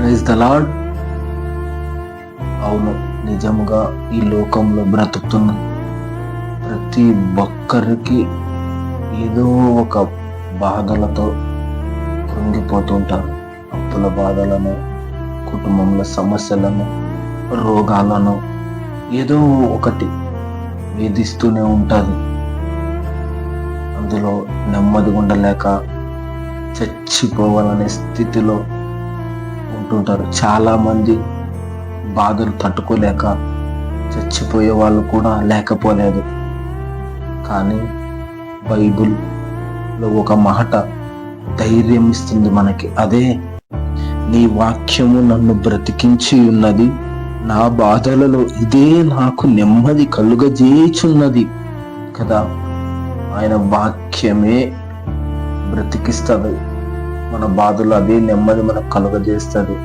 Praise the lord. అవును, నిజముగా ఈ లోకంలో బ్రతుకుతున్న ప్రతి ఒక్కరికి ఏదో ఒక బాధలతో కృంగిపోతుంటారు. అప్పుల బాధలను, కుటుంబంలో సమస్యలను, రోగాలను ఏదో ఒకటి వేధిస్తూనే ఉంటుంది. అందులో నెమ్మది ఉండలేక చచ్చిపోవాలనే స్థితిలో ఉంటుంటారు. చాలామంది బాధలు తట్టుకోలేక చచ్చిపోయే వాళ్ళు కూడా లేకపోలేదు. కానీ బైబిల్లో ఒక మాట ధైర్యం ఇస్తుంది మనకి. అదే, నీ వాక్యము నన్ను బ్రతికించి ఉన్నది, నా బాధలలో ఇదే నాకు నెమ్మది కలుగజేయుచున్నది కదా. ఆయన వాక్యమే బ్రతికిస్తుంది. మన బాధలు అదే నెమ్మది మనకు కలుగజేస్తుంది.